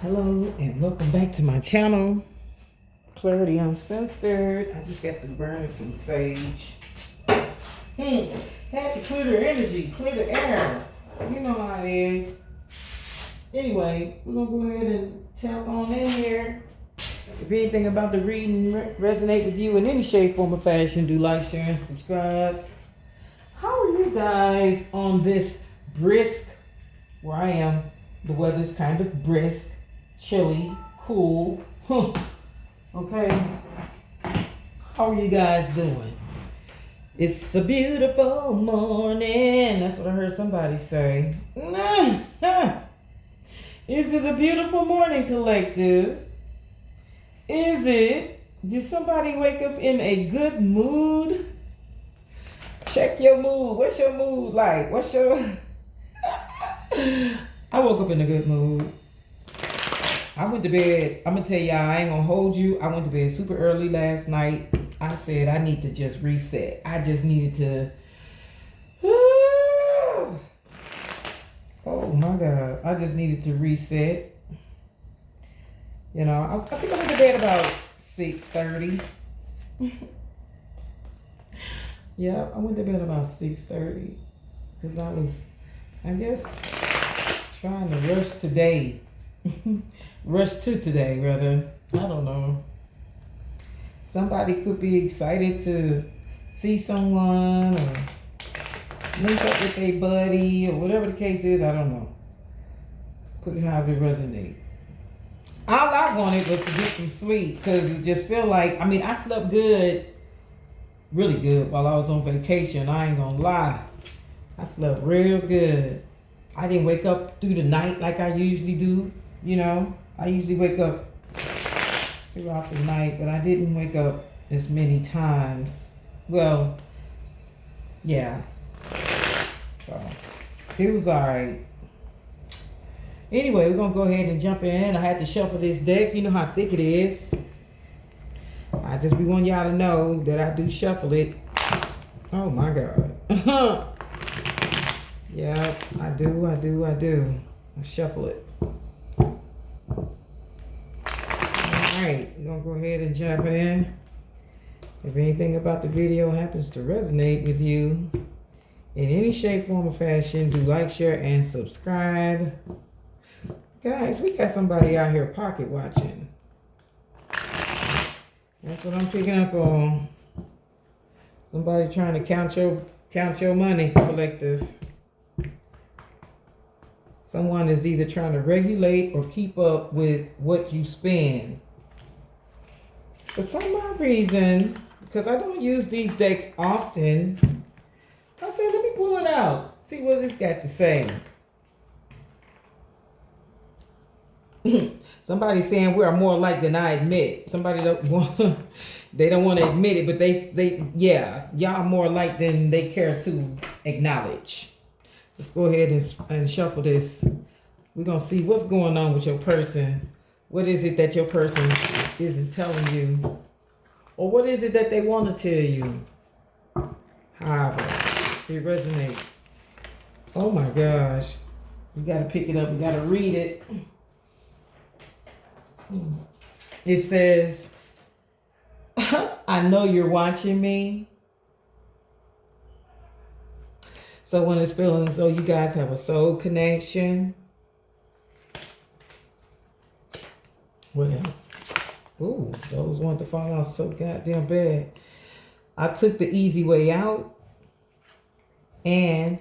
Hello and welcome back to my channel, Clarity Uncensored. I just got to burn some sage. Had to clear the energy, clear the air. You know how it is. Anyway, we're gonna go ahead and tap on in here. If anything about the reading resonate with you in any shape, form, or fashion, do like, share, and subscribe. How are you guys on this brisk, where I am, the weather's kind of brisk, chilly, cool. Okay. How are you guys doing? It's a beautiful morning. That's what I heard somebody say. Is it a beautiful morning, collective? Is it? Did somebody wake up in a good mood? Check your mood. What's your mood like? What's your... I woke up in a good mood. I went to bed. I'm going to tell y'all, I ain't going to hold you. I went to bed super early last night. I said I need to just reset. I just needed to... Oh my God. I just needed to reset. You know, I think I went to bed about 6:30. Yeah, I went to bed about 6:30. Because I was, I guess, trying to rush today. Rush to today, rather. I don't know. Somebody could be excited to see someone or link up with a buddy or whatever the case is. I don't know. Put it however it resonates. All I wanted was to get some sleep because it just felt like, I mean, I slept good, really good while I was on vacation. I ain't gonna lie. I slept real good. I didn't wake up through the night like I usually do, you know. I usually wake up throughout the night, but I didn't wake up as many times. Well, yeah. So, it was alright. Anyway, we're going to go ahead and jump in. I had to shuffle this deck. You know how thick it is. I just be wanting y'all to know that I do shuffle it. Oh my God. Yeah, I do. I shuffle it. Alright, we're going to go ahead and jump in. If anything about the video happens to resonate with you in any shape, form, or fashion, do like, share, and subscribe. Guys, we got somebody out here pocket watching. That's what I'm picking up on. Somebody trying to count your money, collective. Someone is either trying to regulate or keep up with what you spend. For some odd reason, because I don't use these decks often, I said, let me pull it out. See what it's got to say. Somebody's saying we are more alike than I admit. Somebody don't want, they don't want to admit it, but yeah, y'all more alike than they care to acknowledge. Let's go ahead and shuffle this. We're going to see what's going on with your person. What is it that your person isn't telling you? Or what is it that they want to tell you? However, it resonates. Oh my gosh. You got to pick it up. You got to read it. It says, I know you're watching me. Someone is feeling as though you guys have a soul connection. What else? Ooh, those want to fall out so goddamn bad. I took the easy way out. And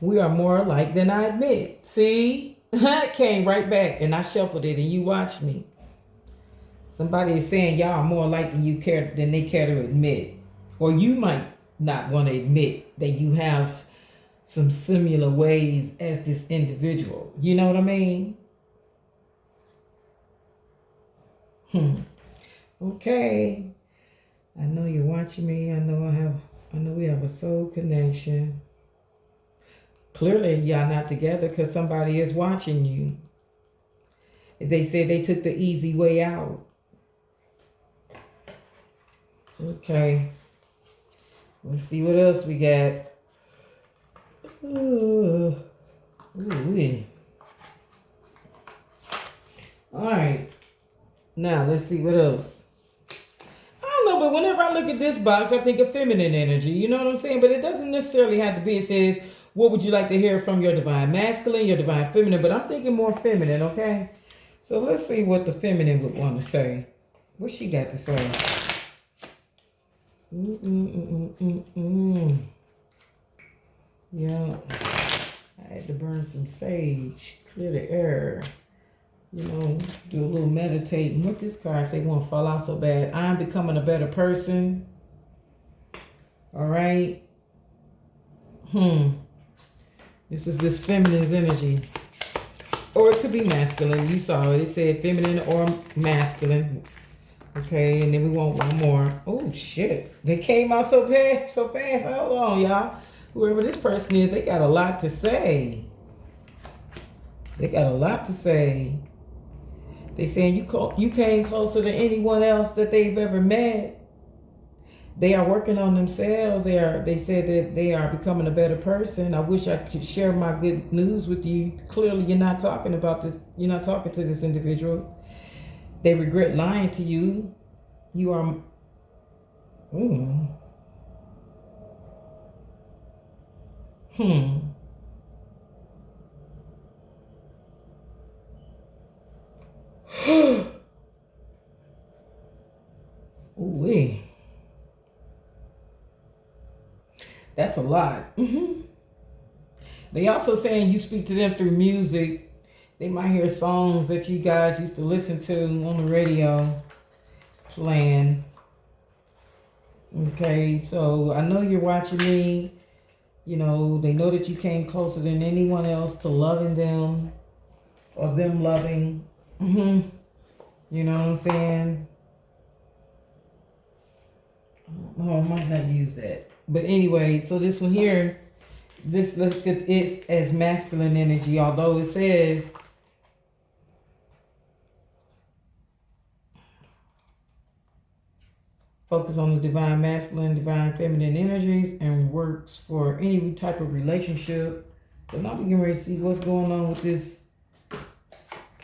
we are more alike than I admit. See? It came right back and I shuffled it and you watched me. Somebody is saying y'all are more alike than they care to admit. Or you might not want to admit that you have some similar ways as this individual. You know what I mean? Okay. I know you're watching me. I know we have a soul connection. Clearly y'all not together because somebody is watching you. They said they took the easy way out. Okay. Let's see what else we got. Ooh. All right. Now, let's see what else. I don't know, but whenever I look at this box, I think of feminine energy. You know what I'm saying? But it doesn't necessarily have to be. It says, what would you like to hear from your divine masculine, your divine feminine? But I'm thinking more feminine, okay? So let's see what the feminine would want to say. What she got to say? Yeah. I had to burn some sage, clear the air. You know, do a little meditating. What this card say? Won't fall out so bad. I'm becoming a better person. All right. This is this feminine's energy. Or it could be masculine. You saw it. It said feminine or masculine. Okay, and then we want one more. Oh, shit. They came out so fast. Hold on, y'all. Whoever this person is, they got a lot to say. They got a lot to say. They saying you came closer than anyone else that they've ever met. They are working on themselves. They said that they are becoming a better person. I wish I could share my good news with you. Clearly, you're not talking about this. You're not talking to this individual. They regret lying to you. You are. Ooh-wee. That's a lot. They also saying you speak to them through music. They might hear songs that you guys used to listen to on the radio playing. Okay, so I know you're watching me. You know, they know that you came closer than anyone else to loving them or them loving. You know what I'm saying? Oh, I might not use that. But anyway, so this one here, this look at it as masculine energy, although it says focus on the divine masculine, divine feminine energies and works for any type of relationship. So now we can ready to see what's going on with this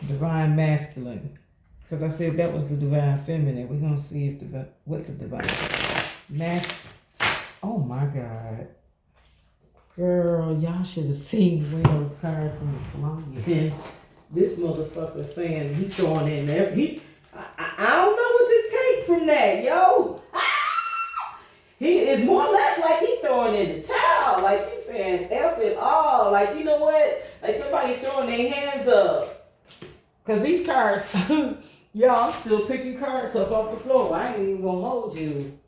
divine masculine. Because I said that was the divine feminine. We're going to see if what the divine oh my God. Girl, y'all should have seen those cards from the Columbia. This motherfucker saying he throwing in there. I don't know what to take from that, yo. He is more or less like he throwing in the towel. Like he's saying F it all. Like, you know what? Like somebody's throwing their hands up. Because these cards, y'all, I'm still picking cards up off the floor. I ain't even gonna hold you.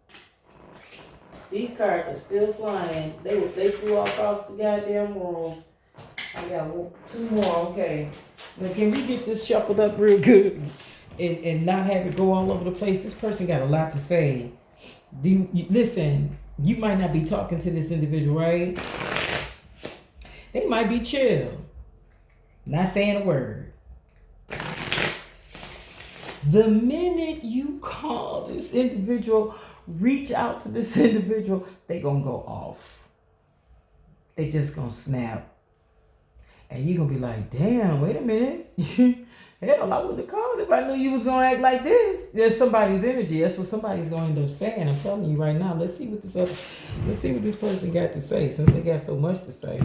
These cards are still flying. They flew all across the goddamn room. I got two more, okay. Now can we get this shuffled up real good and not have it go all over the place? This person got a lot to say. Listen, you might not be talking to this individual, right? They might be chill. Not saying a word. The minute you call this individual, reach out to this individual, they gonna go off. They just gonna snap. And you gonna be like, damn, wait a minute. Hell, I wouldn't have called if I knew you was gonna act like this. There's somebody's energy. That's what somebody's gonna end up saying. I'm telling you right now. Let's see what this person got to say, since they got so much to say.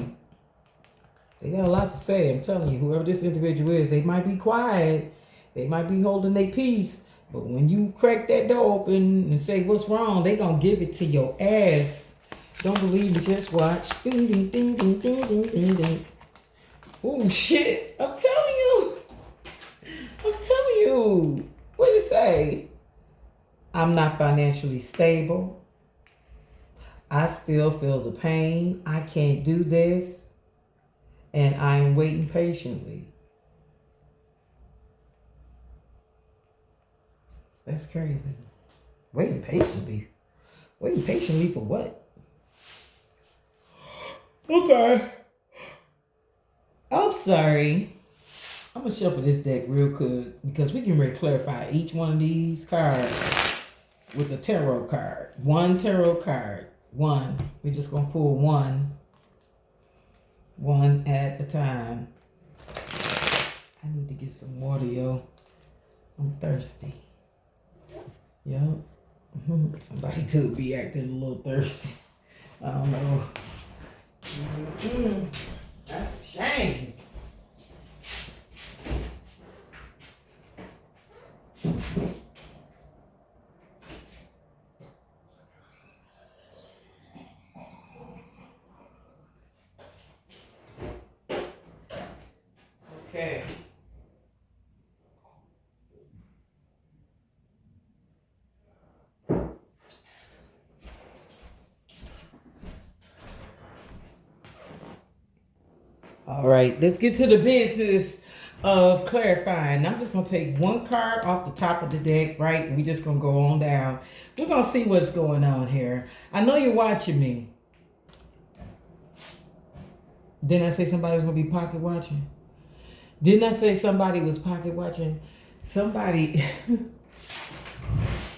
They got a lot to say. I'm telling you, whoever this individual is, they might be quiet. They might be holding their peace. But when you crack that door open and say what's wrong, they gonna give it to your ass. Don't believe me, just watch. Ding, ding, ding, ding, ding, ding, ding, ding. Oh shit! I'm telling you. What did it say? I'm not financially stable. I still feel the pain. I can't do this. And I am waiting patiently. That's crazy. Waiting patiently. Waiting patiently for what? Okay. I'm sorry. I'm going to shuffle this deck real quick because we can really clarify each one of these cards with a tarot card. One tarot card. One. We're just going to pull one at a time. I need to get some water, yo. I'm thirsty. Yep. Somebody could be acting a little thirsty. I don't know. That's a shame. Okay. All right, let's get to the business of clarifying. I'm just gonna take one card off the top of the deck, right? And we're just gonna go on down. We're gonna see what's going on here. I know you're watching me. Didn't I say somebody was gonna be pocket watching? Didn't I say somebody was pocket watching? Somebody.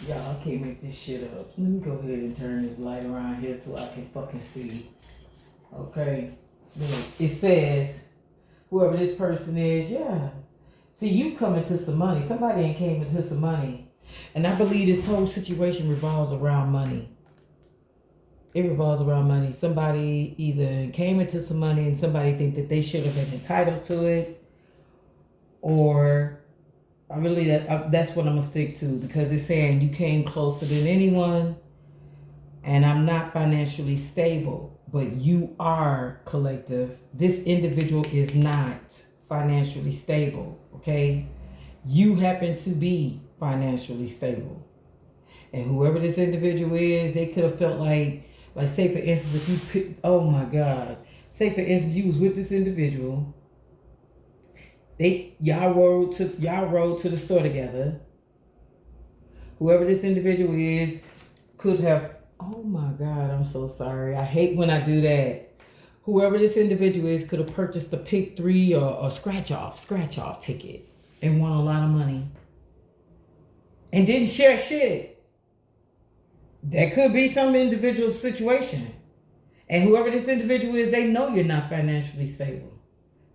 Y'all, I can't make this shit up. Let me go ahead and turn this light around here so I can fucking see. Okay. Look, it says, whoever this person is, yeah. See, you come into some money. Somebody ain't came into some money. And I believe this whole situation revolves around money. It revolves around money. Somebody either came into some money and somebody think that they should have been entitled to it, or I really that's what I'm gonna stick to, because it's saying you came closer than anyone, and I'm not financially stable, but you are collective. This individual is not financially stable. Okay, you happen to be financially stable, and whoever this individual is, they could have felt like say for instance, if you pick, oh my God, say for instance you was with this individual, y'all rode to the store together. Whoever this individual is could have, oh my God, I'm so sorry, I hate when I do that. Whoever this individual is could have purchased a pick 3 or scratch off ticket and won a lot of money and didn't share shit. That could be some individual situation. And whoever this individual is, they know you're not financially stable.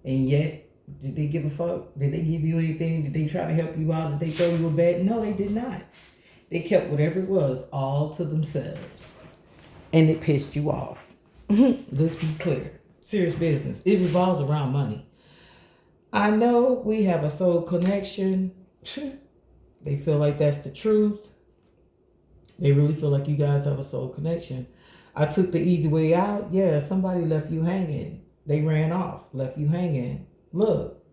And yet, did they give a fuck? Did they give you anything? Did they try to help you out? Did they throw you a bed? No, they did not. They kept whatever it was all to themselves. And it pissed you off. Let's be clear. Serious business. It revolves around money. I know we have a soul connection. They feel like that's the truth. They really feel like you guys have a soul connection. I took the easy way out. Yeah, somebody left you hanging. They ran off, left you hanging. Look,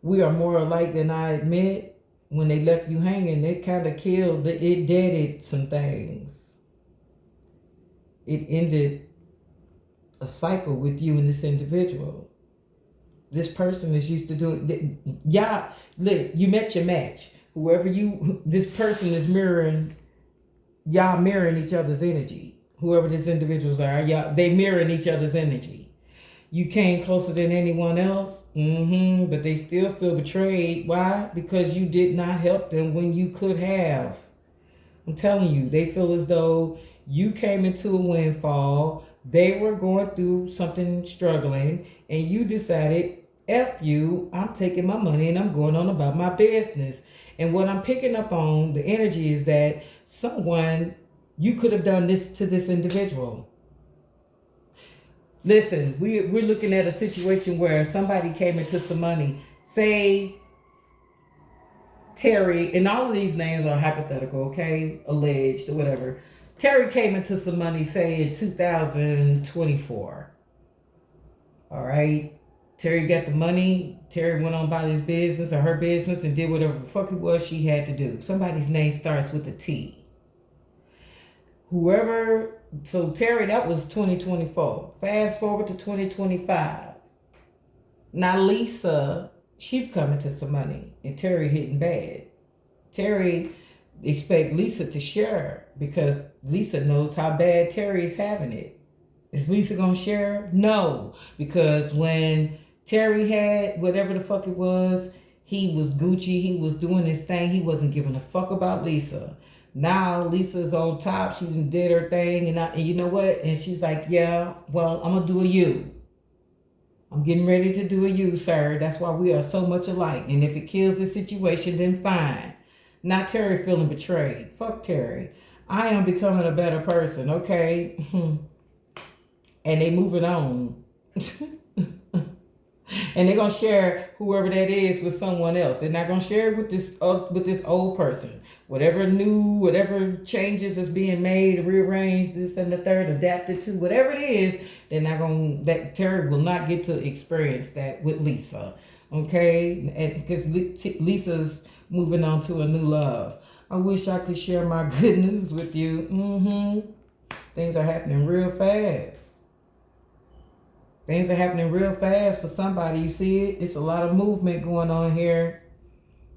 we are more alike than I admit. When they left you hanging, it kind of killed, it deaded some things. It ended a cycle with you and this individual. This person is used to doing, y'all, look, you met your match. This person is mirroring, y'all mirroring each other's energy. Whoever these individuals are, y'all, they mirroring each other's energy. You came closer than anyone else, but they still feel betrayed. Why? Because you did not help them when you could have. I'm telling you, they feel as though you came into a windfall. They were going through something, struggling, and you decided, F you, I'm taking my money and I'm going on about my business. And what I'm picking up on, the energy, is that you could have done this to this individual. Listen, we're looking at a situation where somebody came into some money. Say Terry, and all of these names are hypothetical, okay? Alleged or whatever. Terry came into some money, say in 2024. All right? Terry got the money. Terry went on about his business or her business and did whatever the fuck it was she had to do. Somebody's name starts with a T. So Terry, that was 2024. Fast forward to 2025. Now Lisa, she's coming to some money and Terry hitting bad. Terry expect Lisa to share because Lisa knows how bad Terry's having it. Is Lisa gonna share? No, because when Terry had whatever the fuck it was, he was Gucci, he was doing his thing, he wasn't giving a fuck about Lisa. Now Lisa's on top, she did her thing, and you know what? And she's like, yeah, well, I'm gonna do a you. I'm getting ready to do a you, sir. That's why we are so much alike. And if it kills the situation, then fine. Not Terry feeling betrayed. Fuck Terry. I am becoming a better person, okay? And they moving on. And they're gonna share whoever that is with someone else. They're not gonna share it with this old person. Whatever changes is being made, rearranged, this and the third, adapted to, whatever it is, they're not gonna. That Terry will not get to experience that with Lisa, okay? And because Lisa's moving on to a new love. I wish I could share my good news with you. Things are happening real fast. Things are happening real fast for somebody. You see it? It's a lot of movement going on here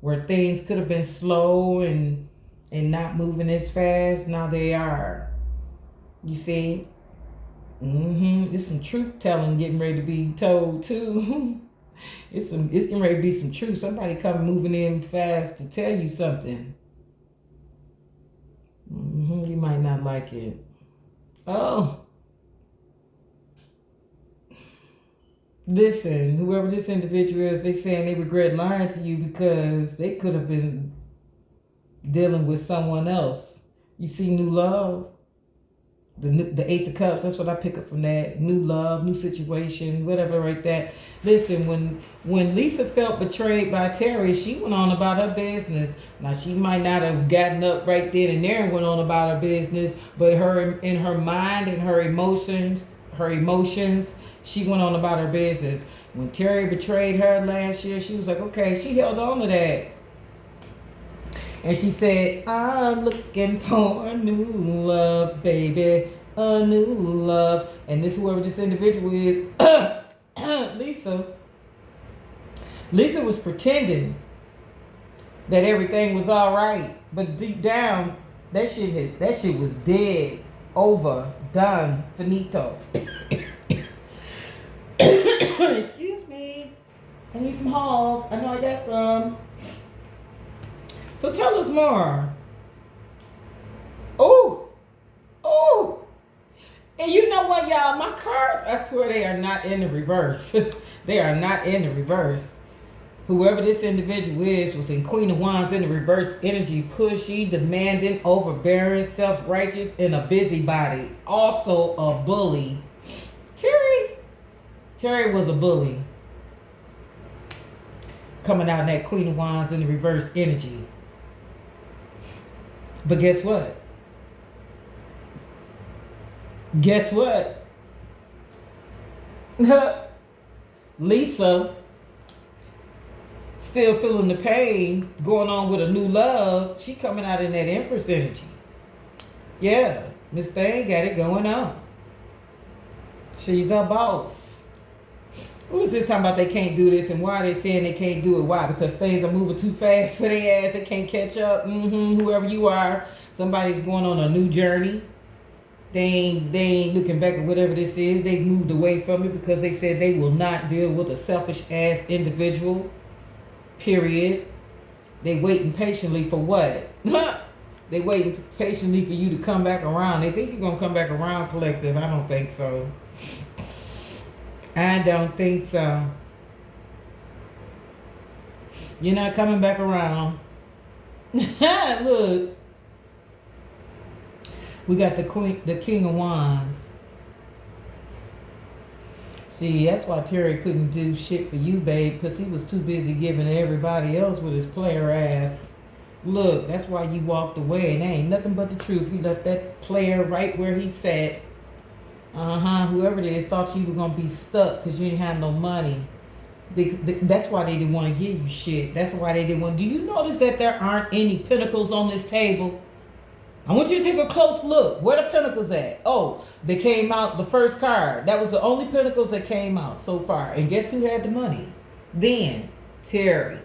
where things could have been slow and not moving as fast. Now they are. You see? There's some truth telling getting ready to be told too. It's getting ready to be some truth. Somebody come moving in fast to tell you something. You might not like it. Oh. Listen, whoever this individual is, they saying they regret lying to you because they could have been dealing with someone else. You see new love? The Ace of Cups, that's what I pick up from that. New love, new situation, whatever like that. Listen, when Lisa felt betrayed by Terry, she went on about her business. Now, she might not have gotten up right then and there and went on about her business, but in her mind and her emotions, she went on about her business. When Terry betrayed her last year, she was like, okay, she held on to that. And she said, I'm looking for a new love, baby, a new love. And whoever this individual is, Lisa was pretending that everything was all right. But deep down, that shit was dead, over, done, finito. Excuse me. I need some halls. I know I got some. So tell us more. Oh. And you know what, y'all? My cards, I swear they are not in the reverse. They are not in the reverse. Whoever this individual is was in Queen of Wands in the reverse energy, pushy, demanding, overbearing, self-righteous, and a busybody. Also a bully. Terry was a bully. Coming out in that Queen of Wands in the reverse energy. But guess what? Lisa, still feeling the pain, going on with a new love. She coming out in that Empress energy. Yeah, Miss Thing got it going on. She's a boss. Who is this talking about they can't do this, and why are they saying they can't do it? Why? Because things are moving too fast for their ass. They can't catch up. Whoever you are, somebody's going on a new journey. They ain't looking back at whatever this is. They've moved away from it because they said they will not deal with a selfish ass individual. Period. They waiting patiently for what? They waiting patiently for you to come back around. They think you're gonna come back around, collective. I don't think so. I don't think so. You're not coming back around. Look. We got the King of Wands. See, that's why Terry couldn't do shit for you, babe, because he was too busy giving to everybody else with his player ass. Look, that's why you walked away, and that ain't nothing but the truth. You left that player right where he sat. Whoever it is thought you were going to be stuck because you didn't have no money. That's why they didn't want to give you shit. That's why they didn't want. Do you notice that there aren't any pentacles on this table? I want you to take a close look. Where the pentacles at? Oh, they came out, the first card. That was the only pentacles that came out so far. And guess who had the money? Then, Terry.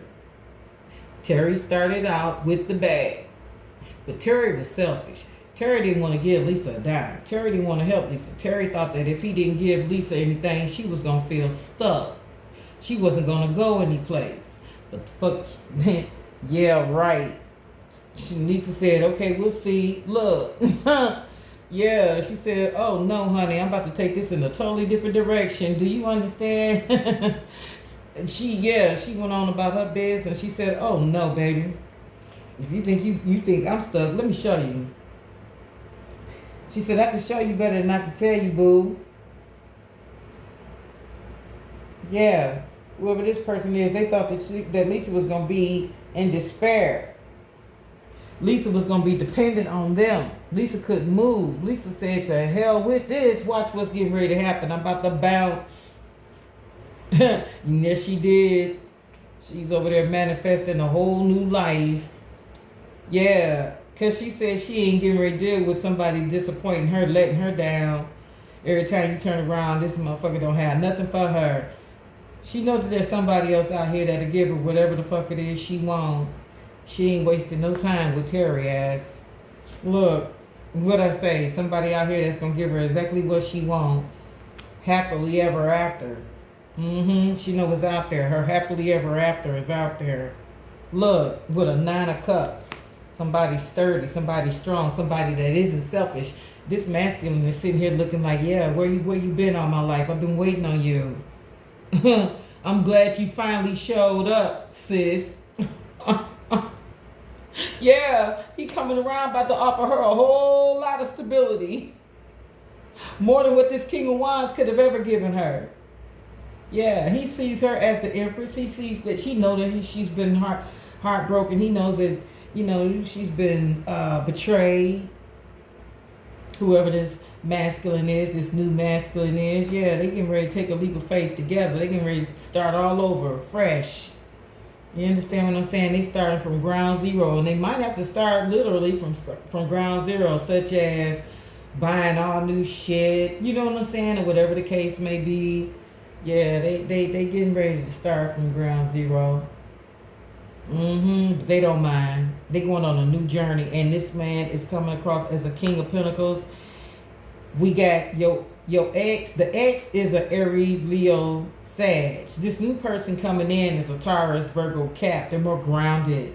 Terry started out with the bag. But Terry was selfish. Terry didn't want to give Lisa a dime. Terry didn't want to help Lisa. Terry thought that if he didn't give Lisa anything, she was going to feel stuck. She wasn't going to go anyplace. But fuck, yeah, right. Lisa said, okay, we'll see. Look, Yeah, she said, "Oh no, honey, I'm about to take this in a totally different direction. Do you understand?" She went on about her biz and she said, "Oh no, baby. If you think you think I'm stuck, let me show you." She said, "I can show you better than I can tell you, boo." Yeah, whoever this person is, they thought that Lisa was gonna be in despair. Lisa was gonna be dependent on them. Lisa couldn't move. Lisa said, "To hell with this. Watch what's getting ready to happen. I'm about to bounce." Yes, she did. She's over there manifesting a whole new life. Yeah, because she said she ain't getting ready to deal with somebody disappointing her, letting her down. Every time you turn around, this motherfucker don't have nothing for her. She knows that there's somebody else out here that'll give her whatever the fuck it is she want. She ain't wasting no time with Terry ass. Look, what I say, somebody out here that's gonna give her exactly what she want. Happily ever after. She know what's out there. Her happily ever after is out there. Look, with a 9 of cups. Somebody sturdy, somebody strong, somebody that isn't selfish. This masculine is sitting here looking like, yeah, where you been all my life? I've been waiting on you. I'm glad you finally showed up, sis. Yeah, he coming around about to offer her a whole lot of stability. More than what this King of Wands could have ever given her. Yeah, he sees her as the Empress. He sees that she knows that she's been heartbroken. He knows that, she's been betrayed. Whoever this masculine is, this new masculine is, yeah, they getting ready to take a leap of faith together. They getting ready to start all over, fresh. You understand what I'm saying? They starting from ground zero, and they might have to start literally from ground zero, such as buying all new shit. You know what I'm saying, or whatever the case may be. Yeah, they getting ready to start from ground zero. They don't mind. They going on a new journey, and this man is coming across as a King of Pentacles. We got your ex. The ex is a Aries, Leo, Sag. This new person coming in is a Taurus, Virgo, Cap. They're more grounded.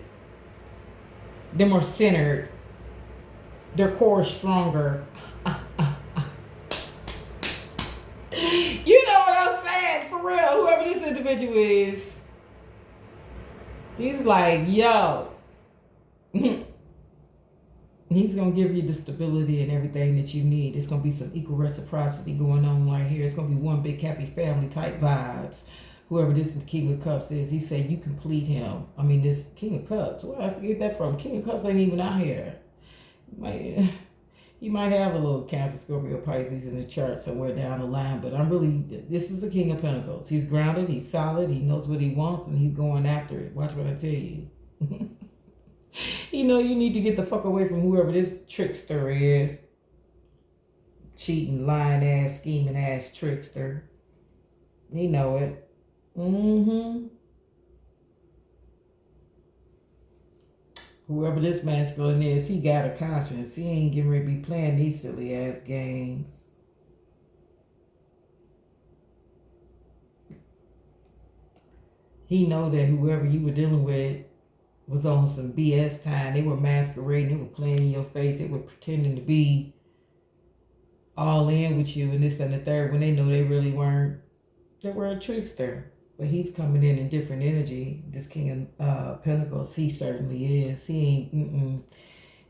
They're more centered. Their core is stronger. You know what I'm saying? For real, whoever this individual is, he's like, yo. He's going to give you the stability and everything that you need. It's going to be some equal reciprocity going on right here. It's going to be one big happy family type vibes. Whoever this King of Cups is, he said you complete him. I mean, this King of Cups, where did I get that from? King of Cups ain't even out here. He might have a little Cancer, Scorpio, Pisces in the chart somewhere down the line, but this is the King of Pentacles. He's grounded, he's solid, he knows what he wants, and he's going after it. Watch what I tell you. You need to get the fuck away from whoever this trickster is. Cheating, lying ass, scheming ass trickster. You know it. Whoever this masculine is, he got a conscience. He ain't getting ready to be playing these silly ass games. He know that whoever you were dealing with was on some BS time. They were masquerading. They were playing in your face. They were pretending to be all in with you and this and the third when they know they really weren't. They were a trickster. But he's coming in different energy. This King of Pentacles, he certainly is. He ain't,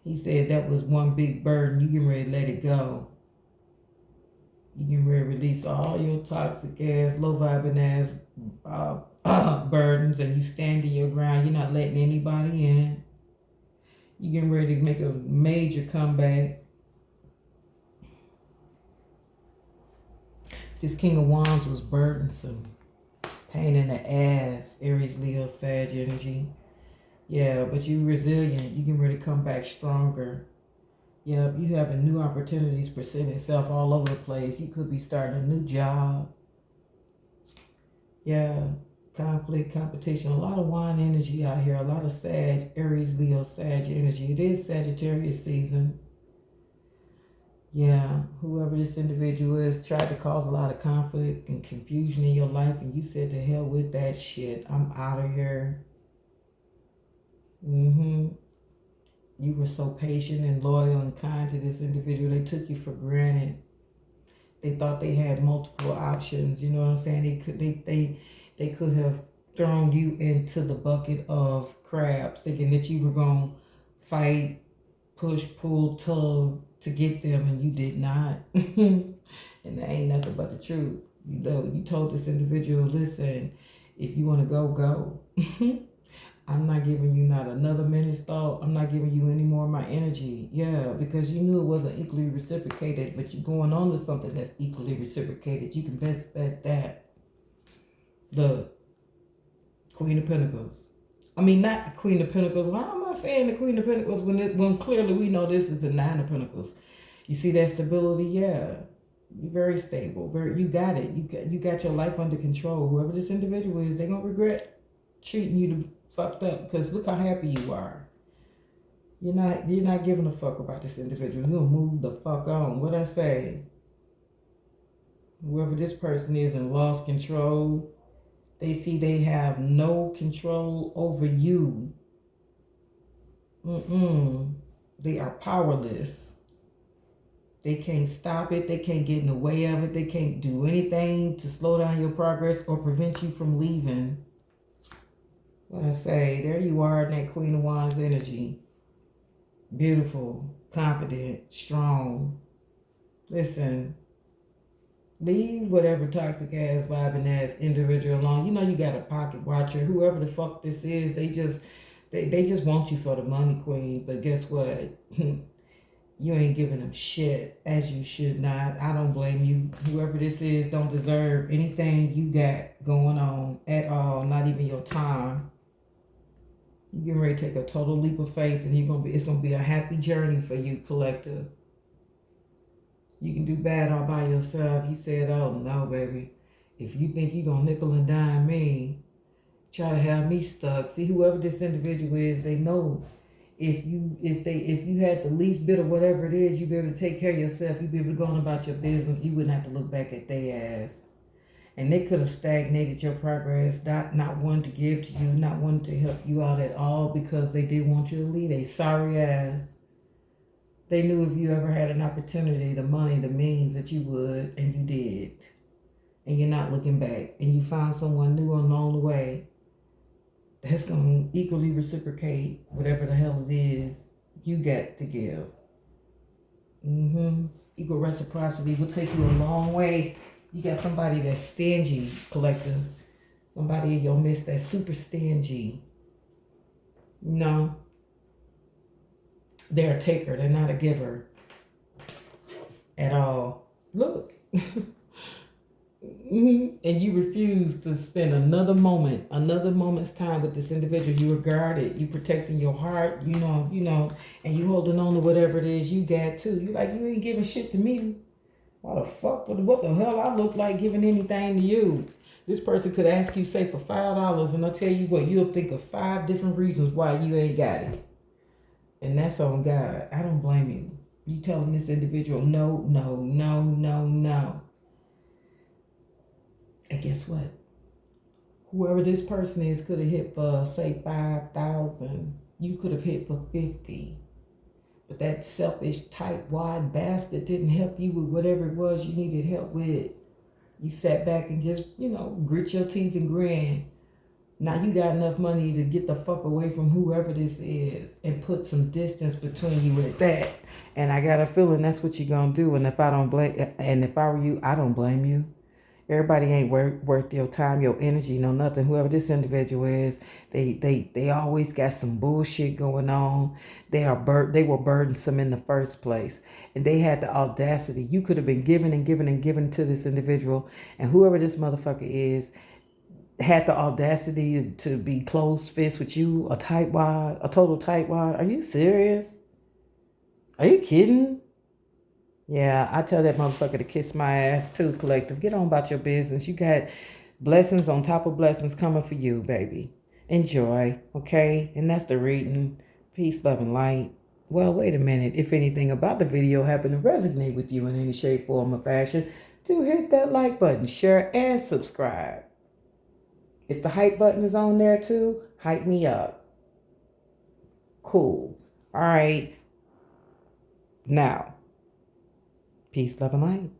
He said that was one big burden. You can ready to let it go. You can ready to release all your toxic ass, low vibing ass burdens, and you standing your ground. You're not letting anybody in. You getting ready to make a major comeback. This King of Wands was burdensome. Pain in the ass. Aries, Leo, Sag energy. Yeah, but you resilient. You getting ready to come back stronger. Yeah, you having new opportunities present itself all over the place. You could be starting a new job. Yeah. Conflict, competition, a lot of wine energy out here, a lot of Sag, Aries, Leo, Sag energy. It is Sagittarius season. Yeah, whoever this individual is tried to cause a lot of conflict and confusion in your life, and you said to hell with that shit. I'm out of here. You were so patient and loyal and kind to this individual. They took you for granted. They thought they had multiple options. You know what I'm saying? They could have thrown you into the bucket of crabs, thinking that you were gonna fight, push, pull, tug to get them, and you did not. And that ain't nothing but the truth. You know, you told this individual, listen, if you want to go, go. I'm not giving you not another minute's thought. I'm not giving you any more of my energy. Yeah, because you knew it wasn't equally reciprocated, but you're going on to something that's equally reciprocated. You can best bet that. The Queen of Pentacles. I mean, not the Queen of Pentacles. Why am I saying the Queen of Pentacles when clearly we know this is the Nine of Pentacles? You see that stability? Yeah. You're very stable. You got it. You got your life under control. Whoever this individual is, they're going to regret treating you to fucked up, because look how happy you are. You're not giving a fuck about this individual. You'll move the fuck on. What I say? Whoever this person is and lost control, they see they have no control over you. They are powerless. They can't stop it. They can't get in the way of it. They can't do anything to slow down your progress or prevent you from leaving. What I say, there you are in that Queen of Wands energy. Beautiful, confident, strong. Listen, leave whatever toxic ass vibing ass individual alone. You know you got a pocket watcher. Whoever the fuck this is, they just want you for the money, Queen. But guess what? You ain't giving them shit, as you should not. I don't blame you. Whoever this is don't deserve anything you got going on at all, not even your time. You're getting ready to take a total leap of faith, and it's gonna be a happy journey for you, collective. You can do bad all by yourself. You said, oh no, baby. If you think you're gonna nickel and dime me, try to have me stuck. See, whoever this individual is, they know if you had the least bit of whatever it is, you'd be able to take care of yourself, you'd be able to go on about your business, you wouldn't have to look back at their ass. And they could have stagnated your progress, not wanting to give to you, not wanting to help you out at all because they did want you to leave. They sorry ass. They knew if you ever had an opportunity, the money, the means, that you would, and you did. And you're not looking back. And you found someone new along the way that's going to equally reciprocate whatever the hell it is you got to give. Equal reciprocity will take you a long way. You got somebody that's stingy, collective. Somebody in your midst that's super stingy. No. They're a taker. They're not a giver at all. Look. And you refuse to spend another moment's time with this individual. You regard it. You protecting your heart, you know, and you holding on to whatever it is you got too. You like, you ain't giving shit to me. Why the fuck? What the hell I look like giving anything to you? This person could ask you, say, for $5, and I'll tell you what, you'll think of 5 different reasons why you ain't got it. And that's on God. I don't blame you. You telling this individual, no. And guess what? Whoever this person is could have hit for, say, 5,000. You could have hit for 50. But that selfish, tight-wad bastard didn't help you with whatever it was you needed help with. You sat back and just, grit your teeth and grin. Now you got enough money to get the fuck away from whoever this is and put some distance between you with that. And I got a feeling that's what you're going to do. And if I were you, I don't blame you. Everybody ain't worth your time, your energy, no nothing. Whoever this individual is, they always got some bullshit going on. They were burdensome in the first place, and they had the audacity. You could have been given and given and given to this individual, and whoever this motherfucker is had the audacity to be closed fist with you, a total tightwad. Are you serious? Are you kidding? Yeah, I tell that motherfucker to kiss my ass too, collective. Get on about your business. You got blessings on top of blessings coming for you, baby. Enjoy, okay? And that's the reading. Peace, love, and light. Well, wait a minute. If anything about the video happened to resonate with you in any shape, form, or fashion, do hit that like button, share, and subscribe. If the hype button is on there too, hype me up. Cool. All right. Now, peace, love, and light.